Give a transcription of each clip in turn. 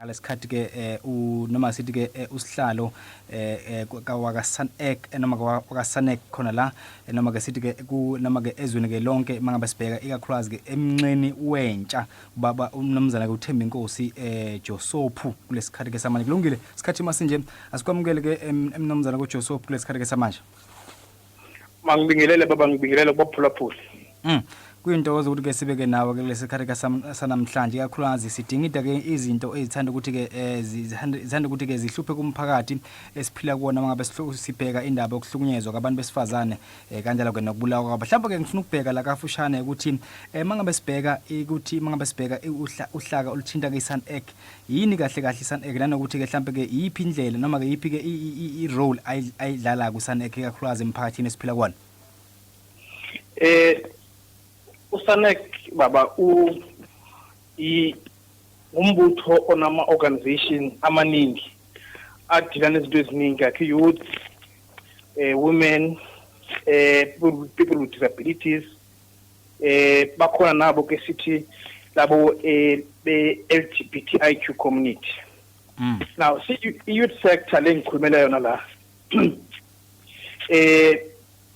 Ngaleskhathi ke noma sithi ke usihlalo kwaka SANAC noma kwaka SANAC khona la noma ke sithi ke noma ke ezweni ke lonke mangabe sibheka ikakhulukazi ke emnqeni wentsha baba umnumzana ke uThemba Inkosi Josepu kulesikhathi ke samanje kulungile isikhathi masinje asikwamukele ke emnumzana ko Josepu kulesikhathi ke samanje Mangibingelele baba ngibingelele bophulaphula kuyintokozo ukuthi ke sibe ke nawe ke lesikhathi ke sanamhlanje kakhulukazi sidinga ke izinto ezithanda ukuthi ke zithanda ukuthi ke zihluphe kumphakathi esiphila kuona mangabe sibheka indaba yokuhlukunyezwa kwabantu besifazane kanjalo ke nokubulawa kwabo mhlawumbe ke ngifuna ukubheka la kafushane ukuthi mangabe sibheka uhlaka oluthinta ke SANAC yini kahle kahle SANAC nanokuthi ke mhlawumbe ke yipi indlela noma ke yipi ke I role ayidlala ku SANAC kakhulukazi emphakathini esiphila kuona SANAC baba umbutho onama organization amaningi adila nezinto eziningi like youth women people with disabilities bakhona nabo ke sithi labo be LGBTIQ community now see youth sector lengikhulumela yona la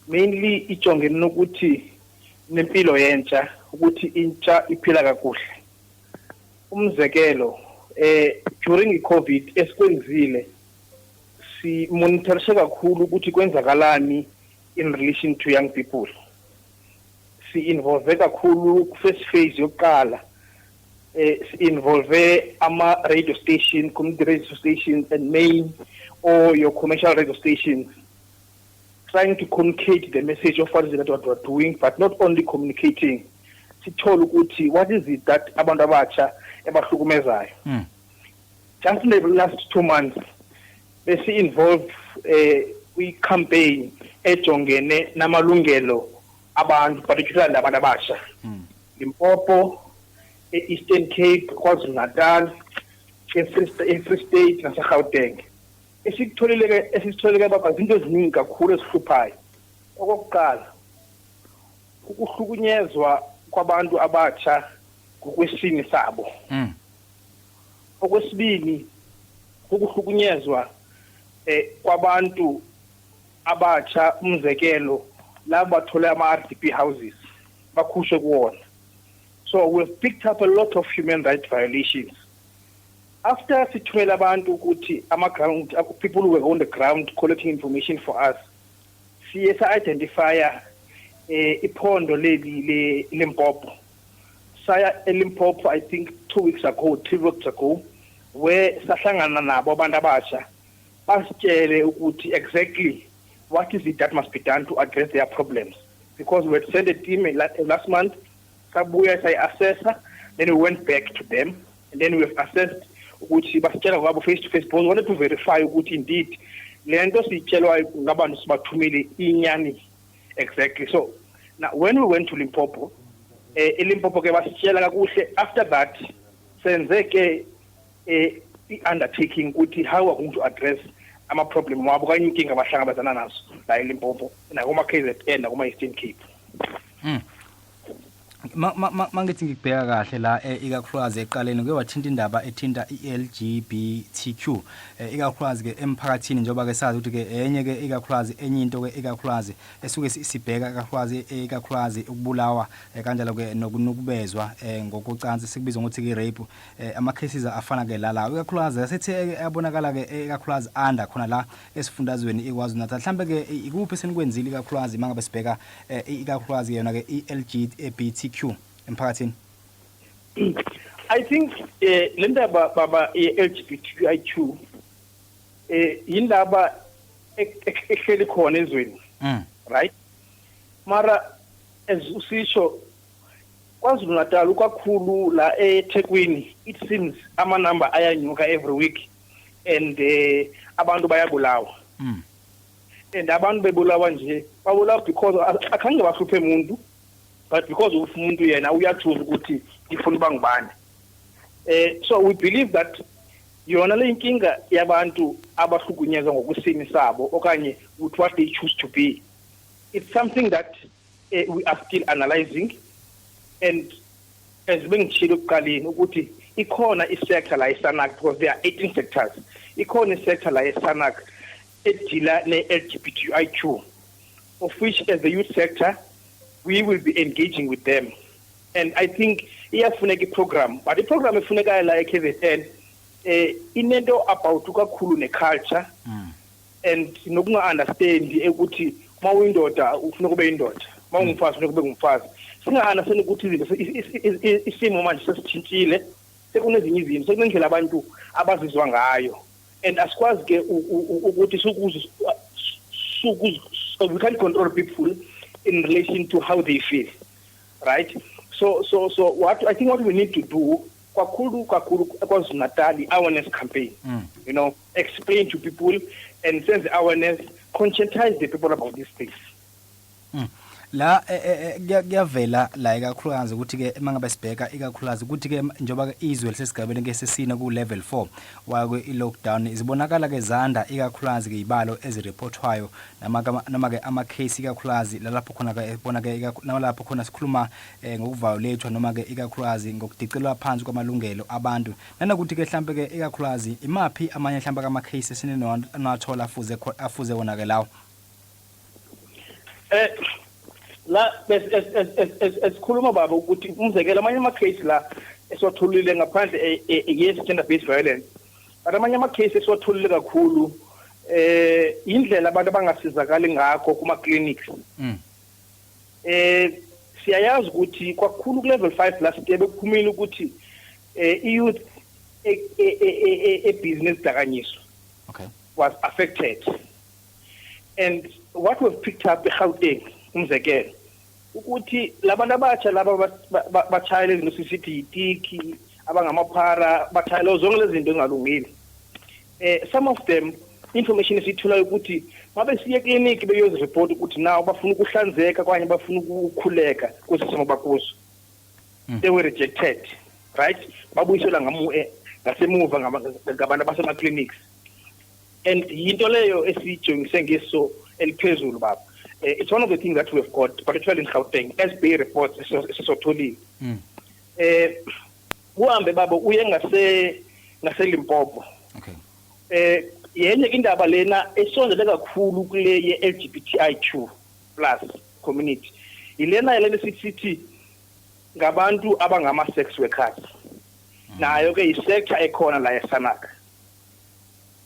mainly ijongene nokuthi nempilo yentsha ukuthi intsha iphila kakuhle umzekelo during iCovid esikwenzile si monitorishe kakhulu ukuthi kwenzakalani in relation to young people si involve kakhulu first phase yokuqala si involve ama radio station community radio stations and main or your commercial radio stations trying to communicate the message of what is it that we're doing, but not only communicating. What is it that abantu abatsha ebahlukumezayo? Just in the last 2 months, bese involved we campaign ejongene namalungelo abantu, particularly abantu abatsha. Limpopo, Eastern Cape, KwaZulu-Natal, Free State, naseGauteng. Esitholeke baba izinto eziningi kakhulu esihluphayo okokuqala ukuhlukunyezwa kwabantu abatsha ngokwesini sabo okwesibili ukuhlukunyezwa kwabantu abatsha umzekelo labo bathola ama RDP houses bakhushwe kuwona so we've picked up a lot of human rights violations. After sithumela abantu ukuthi ama-ground people who were on the ground collecting information for us siye sa-identifya iphondo leli Limpopo saya eLimpopo I think 3 weeks ago where sahlangana nabo abantu abasha basitshele ukuthi exactly what is it that must be done to address their problems because we had sent a team last month sabuya sayi-assessa then we went back to them and then we have assessed ukuthi basitshela kwabo face to face because we wanted to verify ukuthi indeed lento sitshelwa ngabantu sibathumile inyani exactly so now when we went to Limpopo eLimpopo ke basitshela kakuhle after that senze ke undertaking ukuthi how we are going to address ama problem wabo kanye inkinga abahlangabezana nazo la eLimpopo nakuma KZN nakuma Eastern Cape mangithi ngibheka kahle la ikakhulukazi eqaleni ke wathinta indaba ethinta iLGBTQ ikakhulukazi ke emphakathini njengoba ke sazi ukuthi ke enye ke ikakhulukazi enye into ke ikakhulukazi esuke sibheka ikakhulukazi ukubulawa kanjalo ke nokunukubezwa ngokucansi sikubiza ukuthi ke rape ama cases afana ke la ikakhulukazi asethi yabonakala ke ikakhulukazi anda khona la esifundazweni iKwaZulu-Natal mhlambe ke ikuphi senikwenzile ikakhulukazi mangabe sibheka ikakhulukazi yona ke iLGBTQ emphakathini I think lendaba baba LGBTQ indaba ehleli khona ezweni right mara as usisho KwaZulu-Natal kakhulu la eThekwini it seems ama number ayanyuka every week and abantu bayabulawa and abantu bebulawa nje babulawa because akhange bahluphe umuntu but because umuntu yena uyathula ukuthi ifuna bangibani so we believe that yona le inkinga yabantu abahlukunyezwa ngokusini sabo okanye with what they choose to be it's something that we are still analyzing and as bengitshilo kuqaleni ukuthi ikhona isector la SANAC, because there are 18 sectors. Ikhona isector la SANAC edila ne-LGBTIQ, of which as the youth sector we will be engaging with them. And I think iyafuneka iprogram, but iprogram efunekayo la eKZN inento about kakhulu neculture and nokunga-understand ukuthi uma uyindoda ufuna kube yindoda, uma ungumfazi ufuna kube ngumfazi. Singa-understand ukuthi isimo manje sesitshintshile, sekunezinye izinto, sekunendlela abantu abazizwa ngayo, and asikwazi ke ukuthi we can't control people in relation to how they feel, right? So what I think what we need to do, kwakhulu KwaZulu-Natal awareness campaign, explain to people and sense awareness, conscientize the people about these things. La kuyavela la ikakhulukazi ukuthi ke mangabe sibheka ikakhulukazi ukuthi ke njoba ke izwe lesigabeni ke sesina ku level 4 wakwe i-lockdown izibonakala ke zanda ikakhulukazi ke ibalo ezireportwayo noma ke ama case ikakhulukazi lapho khona ke ebona ke nalapho khona sikhuluma ngokuviolate noma ke ikakhulukazi ngokudicelwa phansi kwamalungelo abantu nanokuthi ke mhlambe ke ikakhulukazi imaphi amanye mhlambe ama case esine nathola afuze wona ke lawo la esikhuluma baba ukuthi umzekelo amanye ama case la esiwathulile ngaphandle yes gender based violence, but amanye ama case esiwathulile kakhulu indlela abantu abangasizakali ngakho kuma clinics. Siyayazi ukuthi kwakhulu ku level 5 last year bekuphumile ukuthi youth business dakanyiso was affected, and what we've picked up eGauteng umzekelo ukuthi labantu abatsha laba bachayela izinto sisithi itiki abangamaphara bachayela zonke lezi zinto ezingalungile. Some of them information esithula ukuthi mabe siye clinic beyozi report ukuthi nawo bafuna ukuhlanzeka kwanye bafuna ukukhuleka kwesimo bakuso, they were rejected, right? Babuyisela ngasemuva ngabantu basema clinics, and into leyo esijongise ngeso eliphezulu baba. It's one of the things that we've got, particularly in Gauteng, SBA reports esisotholile. Uhambe baba uye ngase Limpopo. Yenye indaba lena esondele kakhulu kule ye-LGBTIQ+ community. Ilena sithi ngabantu abangama sex workers. Nayo ke isector ekhona la eSANAC.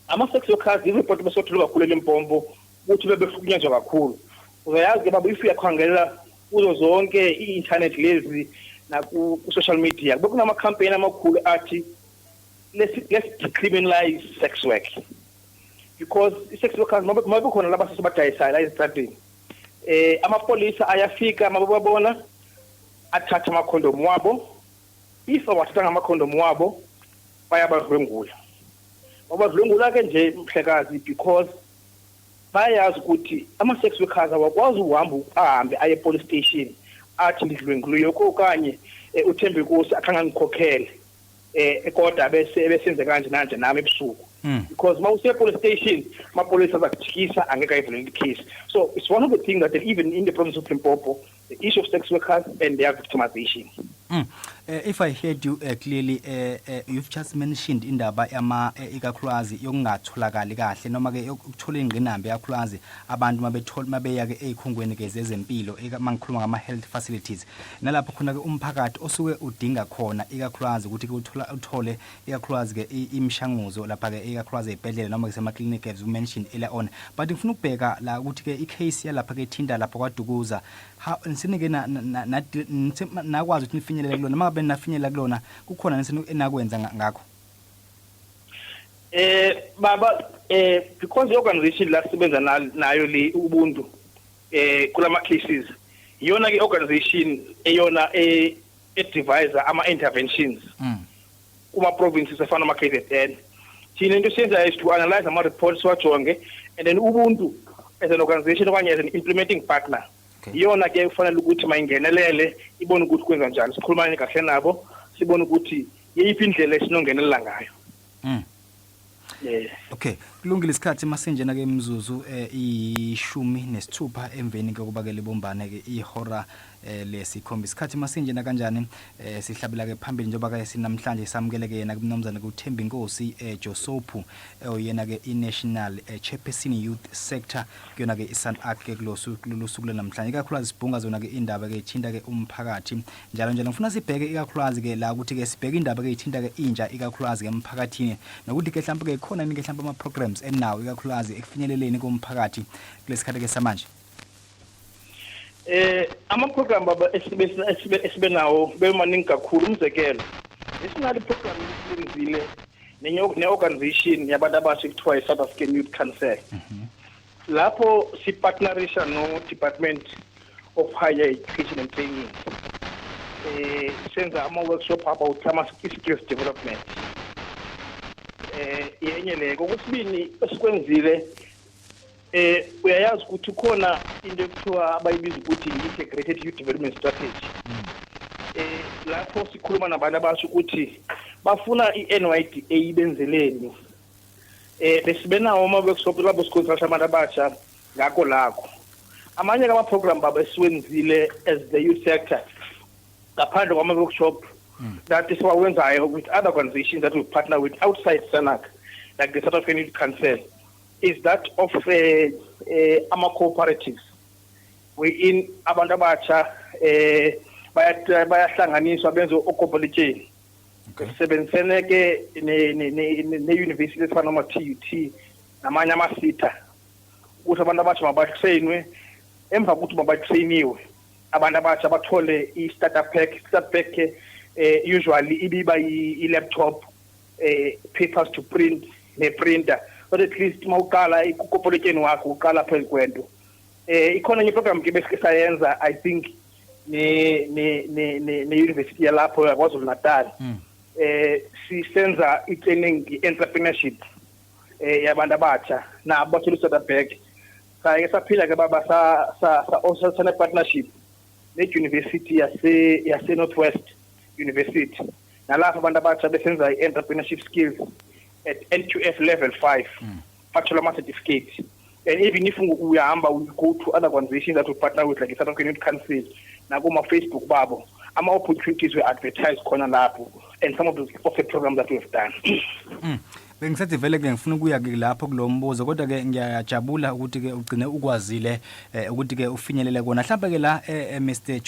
Ama sex workers ireport besotholwa kakhulu eLimpopo ukuthi bebefukunyezwa kakhulu. Uyazi ke baba if uyakhangelela kuzo zonke i-internet lezi na ku social media bekunama campaign amakhulu athi let's decriminalize sex work, because sex workers mabe khona laba sesibadayisa la esitrateni amapolisa ayafika mababona athatha amakhondom wabo, if awathatha amakhondom wabo bayabadlwengula ke nje mhlekazi, because bayazi ukuthi ama-sex workers awakwazi uhamba ahambe aye police station athi ngidlwenguliwe okanye uthembe inkosi akangangikhokhele kodwa besenze kanje nanje nami ebusuku, because ma usiya police station amapolisa azakujikisa angeke ayivulele case. So it's one of the things that even in the province of Limpopo, the issue of sex workers and their victimization. If I heard you clearly, you've just mentioned indaba yama ikakhulukazi yokungatholakali kahle noma ke ukuthola ingqinamba yakhulukazi abantu mabeya ke ezikhungweni ke zezempilo mangikhuluma ngama health facilities, nalapho khona ke umphakathi osuke udinga khona ikakhulukazi ukuthi ke uthole ikakhulukazi ke imishanguzo lapha ke ikakhulukazi ezibhedlela noma ke sema clinic as you mentioned earlier on. But ngifuna ukubheka la ukuthi ke icase yalapha ke thinda lapha kwaDukuza sinike nakwazi ukuthi nifinyelele kulona mangabe nafinyelela kulona kukhona nesenu enakwenza ngakho. Baba because the organization la sibenza nayo le Ubuntu kulama cases iyona ke organization eyona advisor ama interventions kuma provinces efana ama KZN. Thina into senza is to analyze ama reports wajonge, and then Ubuntu as an organization okanye as an implementing partner iyona ke kufanele ukuthi mayingenelele ibone ukuthi kwenza njani, sikhulumane kahle nabo sibone ukuthi yeyiphi indlela esinongenelela ngayo. Okay, kulungile isikhathi masenjena ke imzuzu 16 emveni kokuba ke libombane ke ihora lesikhomba isikhathi masinje na kanjani sihlabela ke phambili njoba ke sinamhlanje samukeleke yena kumnomzana kuThembi Nkosi Josepu oyena ke iNational Chairperson Youth Sector kuyona ke iSANAC ke kulosuku namhlanje ikakhulukazi sibhunga zona ke indaba ke ithinta ke umphakathi njalo ngifuna sibheke ikakhulukazi ke la ukuthi ke sibheke indaba ke ithinta ke intsha ikakhulukazi ke emphakathini nokuthi ke mhlawumbe ke khona ke mhlawumbe ama programs enawo ikakhulukazi ekufinyeleleni komphakathi kulesikhathi ke samanje. Ama-program baba esibe nawo bemaningi kakhulu umzekelo esinali program esenzile ne-organization yabantu abasha ekuthiwa i-South African Youth Council lapho sipartnerisha no-Department of Higher Education and Training senza ama-workshop about skills development yenye leko okwesibili esikwenzile uyayazi ukuthi ukhona into ekuthiwa abayibiza ukuthi integrated youth development strategy lapho sikhuluma nabantu abasho ukuthi bafuna i-NYDA ibenzeleni besibenawo ama-workshop lapho sikhonsulta abantu abasha ngakho lakho amanye kama-program baba esiwenzile as the youth sector ngaphandle kwama-workshop that siwawenzayo with other organizations that we partner with outside SANAC like the South African Youth Council is that of ama-cooperatives wherein abantu abasha bayahlanganiswa benze ocooperative sebenzisene ke ne-university efana nama-TUT namanye ama-SETA ukuthi abantu abasha mabatrainwe emva kokuthi mabatrainiwe abantu abasha bathole i-starter pack usually ibiba i-laptop papers to print ne-printer but at least mawuqala ikukopoletsheni wakho uqala phezu kwento ikhona nye program ke besike sayenza I think ne university yalapho yaKwaZulu Natal sisenza i-training entrepreneurship yabantu abatsha nabo bathole starter pack saye saphila ke baba sa partnership ne-university yase Northwest University nalapho abantu abatsha besenza i-entrepreneurship skills at NQF level 5 bathola ama-certificate and even if uyahamba we go to other organizations that we partner with like the South African Youth Council nakuma-Facebook babo ama-opportunities we advertise khona lapho and some of the programs that we have done. Bengisathi vele ke ngifuna ukuya ke lapho kulombuzo kodwa ke ngiyajabula ukuthi ke ugcine ukwazile ukuthi ke ufinyelele kona mhlawumbe ke la Mr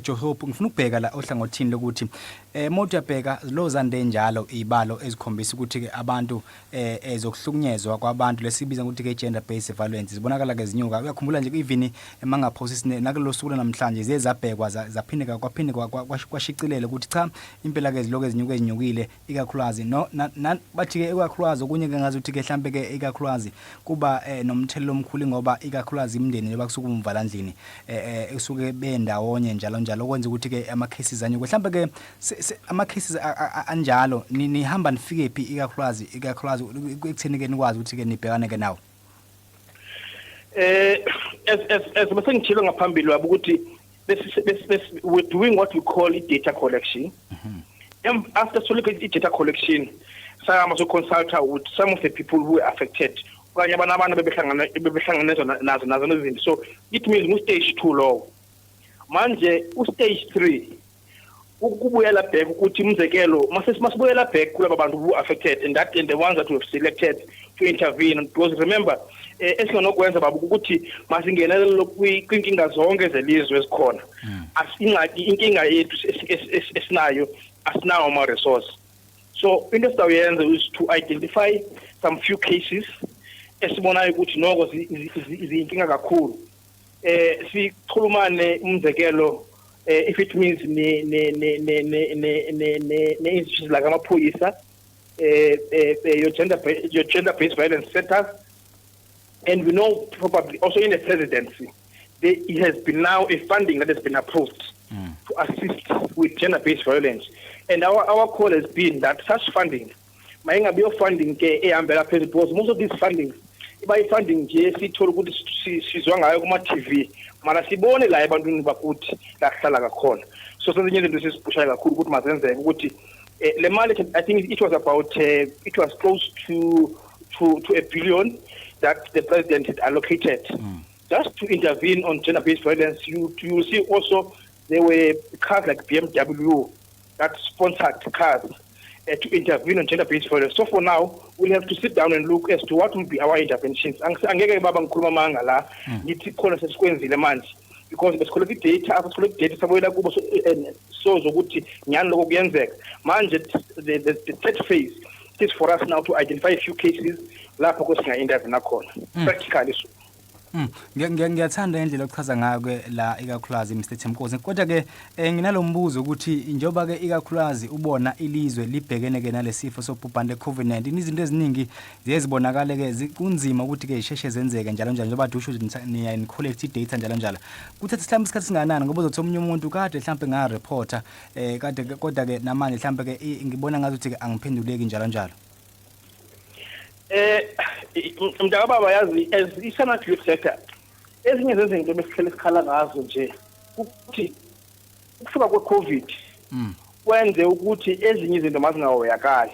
Josepu ngifuna ukubheka la ohlangothini lokuthi mothi yabheka lo zande njalo izibalo ezikhombisa ukuthi ke abantu ezokuhlukunyezwa kwabantu lesibiza ukuthi ke gender based violence zibonakala ke zinyuka uyakhumbula nje even emangaphosi nakulo suku namhlanje ziyezabhekwa zaphindeka kwashicilele ukuthi cha impela ke iziloko ezinyukile ikakhulukazi no bathi ke ikakhulukazi okunye ke ngazi ukuthi ke mhlambe ke ikakhulukazi kuba nomthelelo omkhulu ngoba ikakhulukazi imndeni njengoba kusuka umvalandlini esuke bendawonye njalo okwenza ukuthi ke ama cases anyuke mhlambe ke ama cases anjalo nihamba nifike phi ikakhulukazi ekutheni ke nikwazi ukuthi ke nibhekane ke nawo as besengitshilo ngaphambili wabo ukuthi we're doing what we call data collection after soliciting data collection sama so consult with some of the people who are affected okanye abantu bebehlanganezwa nazo nezinto so it means mu stage 2 low manje u stage 3 ukubuyela back ukuthi umzekelo masibuyela back kulabo bantu who affected and the ones that we have selected to intervene because remember esinganokwenza baba ukuthi masingenelele kwinkinga zonke zelizwe esikhona asingaki inkinga yethu esinayo asinawo ama resource. So into sawuyenza is to identify some few cases esibonayo ukuthi noko izinkinga kakhulu sikhulumane umzekelo if it means ne institutions like amaphoyisa your gender based violence centers and we know probably also in the presidency there has been now a funding that has been approved to assist with gender based violence. And our call has been that such funding, mayingabe funding ke ehambela phezulu because most of these fundings iba funding nje sithola ukuthi sizwa ngayo kuma TV mara sibone la ebantwini bakuthi la kuhlala kakhona so senze izinto sisipushayo kakhulu ukuthi mazenzeke ukuthi le mali I think it was about it was close to $1 billion that the president had allocated just to intervene on gender based violence. You will see also there were cars like BMW that sponsored cars to intervene on gender-based violence. So for now, we'll have to sit down and look as to what will be our interventions. Angeke baba ngikhuluma manga la ngithi khona sesikwenzile manje because besikolekta data saboyela kubo so zokuthi nyani lokho kuyenzeka manje the third phase is for us now to identify a few cases lapho kusinga intervene khona practically so. Ngiyathanda indlela yokuchaza ngayo ke la ikakhulazi Mr Themkosi kodwa ke nginalombuzo ukuthi njoba ke ikakhulazi ubona ilizwe libhekene ke nalesifo sobhubhane le-COVID-19 izinto eziningi ziyezibonakala ke kunzima ukuthi ke isheshe zenzeke njalo njalo njoba dusho ni collect data njalo njalo kuthatha mhlawumbe isikhathi singanani ngoba uzothi omunye umuntu kade mhlawumbe nga reporter kade kodwa ke namanje mhlawumbe ke ngibona ngathi ke angiphenduleki njalo njalo. Mntaka baba yazi as i-SANAC youth sector ezinye zezinto besihlele sikhala ngazo nje ukuthi ukufika kwe-COVID kwenze ukuthi ezinye izinto mazingahoyakali.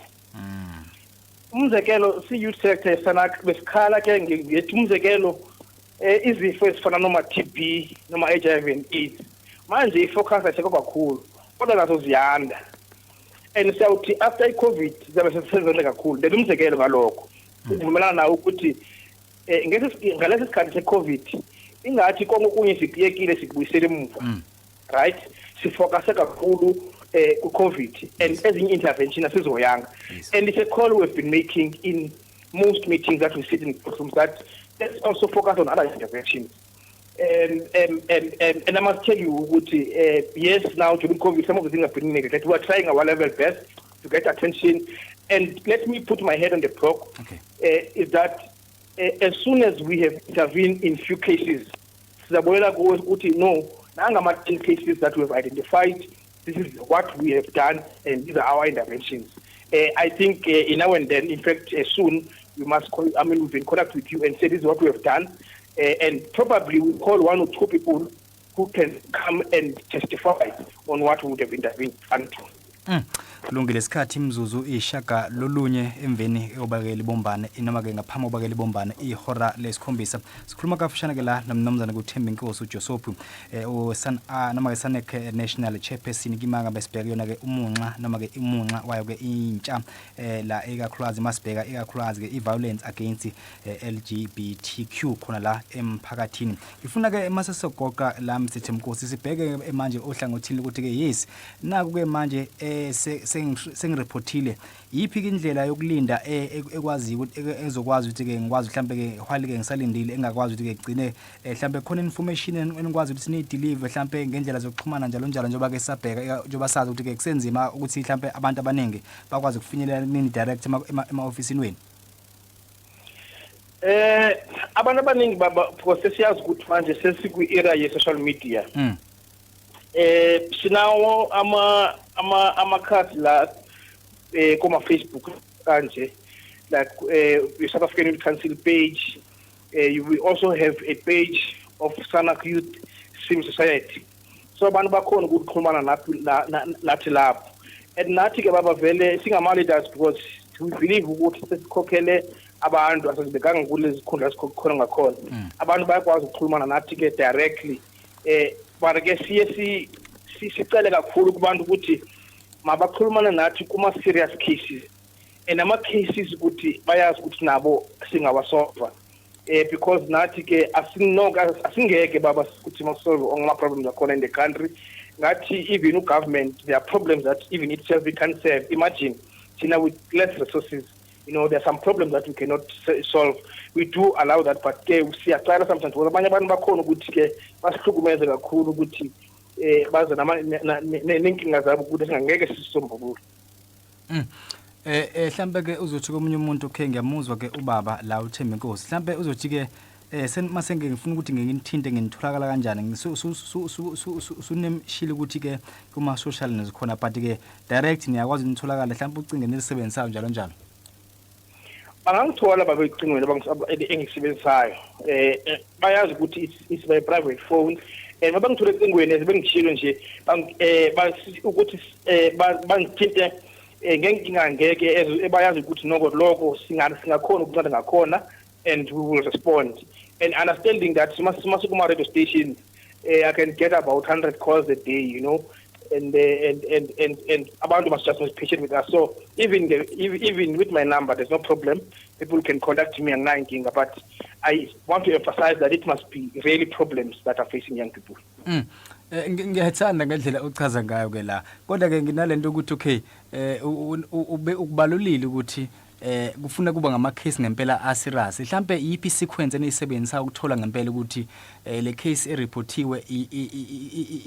Umzekelo si-youth sector ye-SANAC besikhala ke ngiyethi umzekelo izifo ezifana noma-TB noma-HIV and AIDS manje i-focus ayisekho kakhulu kodwa nazo ziyanda and siyawuthi after i-COVID zizabe sesizonke kakhulu then umzekelo ngalokho ukuvumelana nawo ukuthi ngalesi sikhathi se-COVID ingathi konke okunye sikuyekile sikubuyisele emuva right sifocuse kakhulu ku-COVID and ezinye intervention asizoyanga and it's a call we've been making in most meetings that we sit in rooms that let's also focus on other interventions and I must tell you ukuthi yes now during COVID some of the things have been negative we are trying our level best to get attention. And let me put my head on the block, is that as soon as we have intervened in few cases, no, now 10 cases that we have identified, this is what we have done, and these are our interventions. I think now and then, in fact, soon, we must call, we've been in contact with you and say this is what we have done, and probably we'll call 1 or 2 people who can come and testify on what we would have intervened unto. Kulungile isikhathi imzuzu ishaka lolunye emveni obakele libombane inoma ke ngaphambi obakele libombane ihora lesikhombisa sikhuluma kafushana ke la nomnumzana kuThembi Nkosi uJosepu noma ke SANAC National Chairperson kimanga besibheka yona ke umunxa noma ke imunxa wayo ke intsha la ekakhulukazi masibheka ekakhulukazi ke iviolence against LGBTQ khona la emphakathini ngifuna ke masesogoqa la Mr Nkosi sibheke manje ohlangothini ukuthi ke yes naku ke manje sengireportile yiphi indlela yokulinda ekwazi ukuthi ezokwazi ukuthi ke ngikwazi mhlambe ke hwali ke ngisalindile engakwazi ukuthi ke gcine mhlambe khona information enikwazi ukuthi ni deliver mhlambe ngendlela zokuxhumana njalo njalo njoba ke sabheka njoba sazi ukuthi ke kusenzima ukuthi mhlambe abantu abaningi bakwazi ukufinyelela nini direct ema officeini wenu. Abantu abaningi baba because siyazi ukuthi manje sesikwi era ye social media. Sinawo ama-cards la kuma Facebook kanje like South African Youth Council page. You will also have a page of SANAC Youth Civil Society. So abantu bakhona ukuxhumana nathi lapho. And nathi ke baba vele singama leaders because we believe ukuthi sesikhokhele abantu asizibekanga kulezi khundla esikhona ngakhona. Abantu bayakwazi ukuxhumana nathi ke directly. But ke siye sicela kakhulu kubantu ukuthi mabakhulumana nathi kuma serious cases and ama cases ukuthi bayazi ukuthi nabo singawasolva because nathi ke asingeke baba ukuthi masolve ngama problems akhona in the country ngathi even u government there are problems that even itself we can solve. Imagine with less resources, you know, there are some problems that we cannot solve. We do allow that, but siyacala sometimes abanye abantu bakhona ukuthi ke basihlukumeze kakhulu ukuthi baza nenkinga zabo ukuthi singangeke sisombulule. Mhlambe ke uzothi komunye umuntu ke ngiyamuzwa ke ubaba la uThembi Nkosi mhlambe uzothi ke mase ngifuna ukuthi nginithinte nginitholakala kanjani sunemshilo ukuthi ke kuma social nezikhona but ke direct niyakwazi nitholakala mhlambe ucinge nelisebenzisayo njalo njalo. Bangangithola baba icingweni engisibenzisayo bayazi ukuthi it's by private phone and mabangithola icingweni ezibengishilo nje ukuthi bangithinte ngenkinga ngeke bayazi ukuthi noko lokho singakhona ukunceda ngakhona and we will respond and understanding that simasukuma radio station I can get about 100 calls a day, you know, and abantu must just be patient with us. So even with my number, there's no problem. People can contact me and 19, but I want to emphasize that it must be really problems that are facing young people. Ngiyathanda ngendlela uchaza ngayo ke la. Kodwa ke nginalento ukuthi okay, ukubalulile ukuthi kufuna kuba ngama case ngempela aserious. Mhlambe yipi sequence eniyisebenzisa ukuthola ngempela ukuthi le case ereportiwe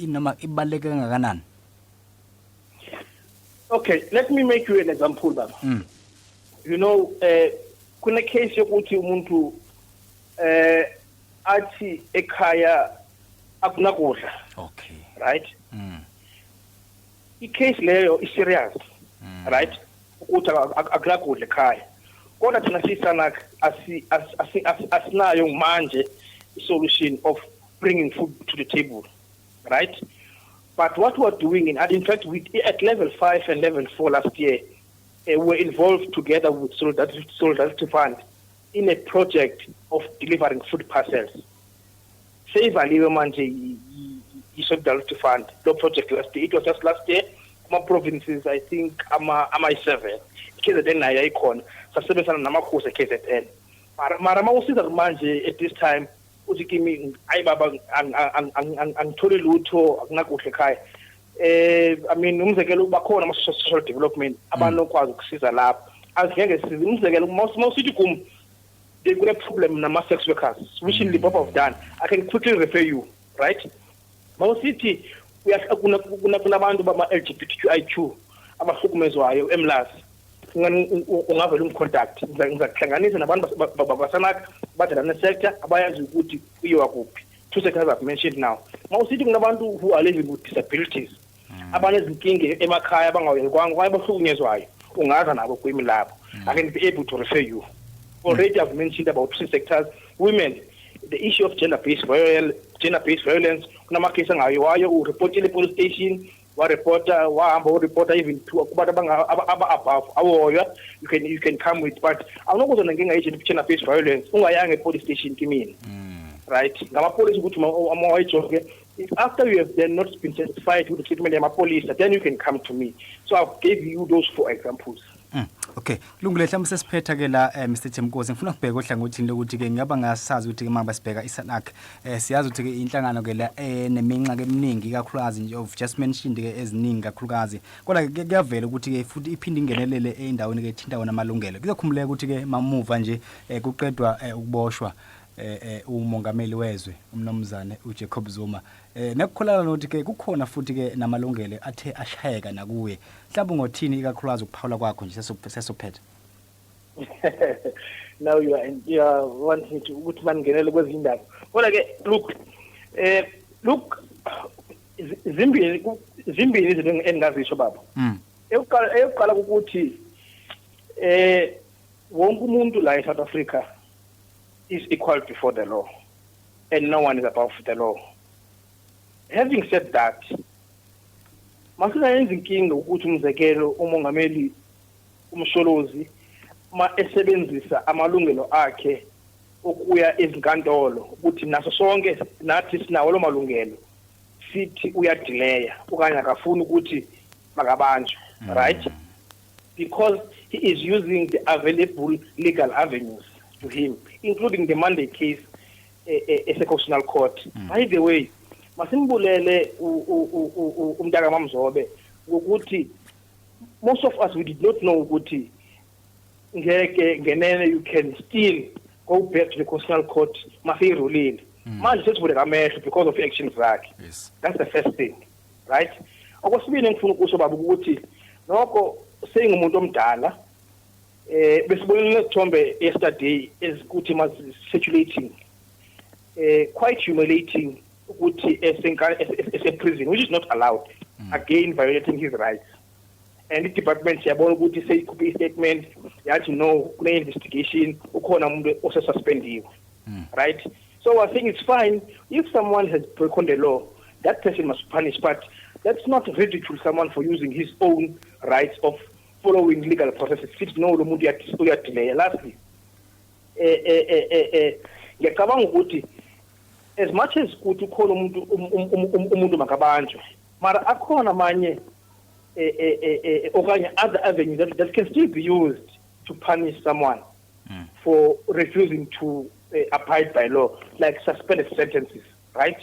noma ibaleke kangakanani? Okay, let me make you an example, Baba. You know, kuna case yokuthi umuntu athi ekhaya akunakudla. Okay. Right? I-case leyo is serious. Right? Ukuthi akunakudla ekhaya. Kodwa thina SANAC asinayo manje solution of bringing food to the table. Right? But what we are doing, in fact, at level 5 and level 4 last year, we were involved together with Solidarity Fund in a project of delivering food parcels. Save Aliwe manje Solidarity Fund, the project last year. It was just last year. My provinces, I think, ama-7. KZN nayo icon. Sasebenzana namakhosi KZN. Mara mawusiza manje at this time. Uthi kimi ayi baba angithole lutho akunakudla ekhaya. I mean umzekelo bakhona ama social development abanokwazi ukusiza lapho. Azingeke size umzekelo mawusithi kum kune problem nama sex workers which in the Bob of done. I can quickly refer you, right? Mawusithi kunabantu bama LGBTQIQ abahlukumezwayo eMlazi. Ungavela umcontact ngizakuhlanganisa nabantu baSANAC badalana sector abayazi ukuthi uyiwa kuphi. Two sectors I've mentioned now. Mawusithi kunabantu who are living with disabilities abanezinkinga emakhaya abangawenkwanga kwaye bahlukunyezwayo ungaza nabo kwimi lapho. I can be able to refer you. Already I've mentioned about two sectors. Women, the issue of gender-based violence kunamakesi angayiwayo ureport police station reporter even to above awoya you can come with, but awunokuzona ngenga agent gender-based violence ungayanga police station kimini. Right, ngama police ukuthi amawayijoke after you have then not been satisfied with the treatment of police, then you can come to me. So I've gave you those 4 examples. Okay, kulungile mhlawumbe sesiphetha ke la Mr Themkosi ngifuna ukubheka ohlangothini lokuthi ke ngiyaba ngasazi ukuthi ke manje sibheka iSANAC siyazi ukuthi ke inhlangano ke la neminxa ke eminingi kakhulukazi nje of just mentioned ke eziningi kakhulukazi kodwa ke kuyavela ukuthi ke futhi iphinde ingenelele endaweni ke ethinta wona amalungelo kuzokhumuleka ukuthi ke mamuva nje kuqedwa ukuboshwa umongameli wezwe umnomzane uJacob Zuma nekukholana nokuthi ke kukhona futhi ke namalungelo athe ashayeka nakuye mhlawumbe ngothini ikakhulukazi ukuphawula kwakho nje sesophetha. Now you are wanting to ukuthi mangenele kwezindaba kodwa ke look zimbili izinto engingazisho baba. Eyokuqala ukuthi wonke umuntu la eSouth Africa is equal before the law and no one is above the law. Having said that, masina yenza inkinga ukuthi umzekelo umongameli umsholozi ma esebenzisa amalungelo akhe okuya ezinkantolo ukuthi naso sonke nathi sinawo lo malungelo sithi uyadelaya okanye akafuni ukuthi makabanjwe, right? Because he is using the available legal avenues to him, including the Monday case as a constitutional court. By the way, masimbulele umntaka mamzobe ukuthi most of us we did not know ukuthi ngeke ngenene you can still go back to the constitutional court mafirulile manje sesivule kamehlo because of actions zakhe. Yes, that's the first thing, right? Okwesibili engifuna ukusho baba ukuthi nokho sengumuntu omdala besibonile isithombe yesterday ezikuthi mas circulating quite humiliating ukuthi as a prison which is not allowed, again violating his rights. And the department yabona ukuthi seyikhuphe statement yathi no kune investigation ukhona umuntu osesuspendiwe, right? So I think it's fine if someone has broken the law, that person must be punished, but let's not ridicule someone for using his own rights of following legal processes. Fit no lo muntu uyadelay. Lastly, ngiyacabanga ukuthi as much as kuthi ukhona umuntu makabanjwe mara akhona amanye okanye other avenues that can still be used to punish someone for refusing to abide by law, like suspended sentences, right?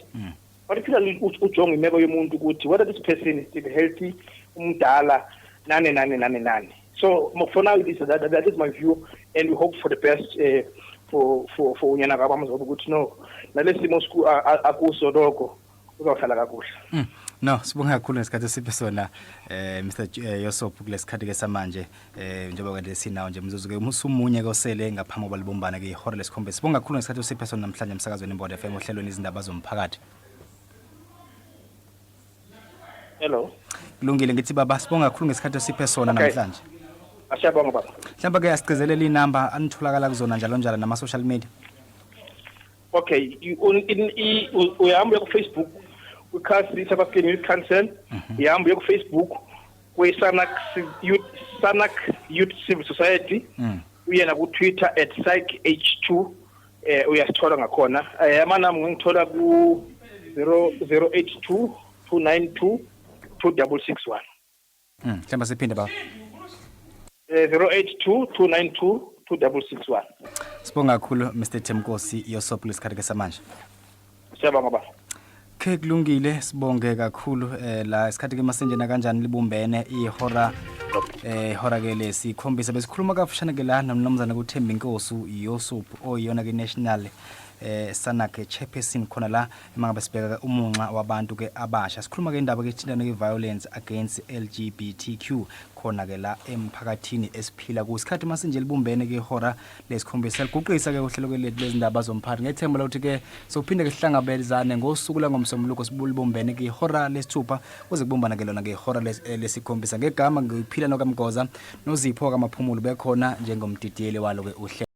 Particularly ujonga imeko yomuntu ukuthi whether this person is still healthy, umdala, nane. So for now, that is my view, and we hope for the best for unyana kabamzobo ukuthi no nalesimo akuso lokho uzawuhlala kakuhle. No, sibonga kakhulu ngesikhathi siphe sona Mr. Josepu kulesikhathi ke samanje njengoba kade sinawo nje mzuzu ke usumunye kosele ngaphambi kwalibumbana ke ihora lesikhombisa. Sibonga kakhulu ngesikhathi siphe sona namhlanje emsakazweni iMboda FM ohlelweni izindaba zomphakathi. Hello. Kulungile ngithi baba sibonga kakhulu ngesikhathi siphe sona namhlanje. Asiyabonga baba. Mhlawumbe ke asicezelela inamba anitholakala kuzona njalo nama social media. Okay, uyahamba ku Facebook ukhasi South African Youth Council, uyahamba ku Facebook SANAC Youth Civil Society, uyena ku Twitter @psych_h2 uyasithola ngakhona. Amanamba ngithola ku 082 292 2661. Mhlawumbe siphinde baba. 082 292 2661. Sibonga kakhulu Mr. Themkosi Josepu lesikhathi ke samanje. Siyabonga baba. Ke kulungile sibonge kakhulu la isikhathi ke masenjena kanjani libumbene ihora ke lesikhombisa besikhuluma kafushane ke la nomnumzana kuThembi Nkosi Josepu oyona ke national SANAC chairperson khona la mangabe sibheka umunxa wabantu ke abasha sikhuluma ke indaba ke thina ke violence against LGBTQ khona ke la emphakathini esiphila kusikhathi masinje libumbene ke ihora lesikhombisa liguqisa ke uhlelo ke lezindaba zomphakathi ngethemba lokuthi ke sokuphinde ke sihlangabezane ngosuku la ngomsombuluko sibulibumbene ke ihora lesithupha kuze kubumbana ke lona ke ihora lesikhombisa ngegama ngiphila nokaMgoza noZipho kaMaphumulo bekhona njengomdidiyeli walo ke uhle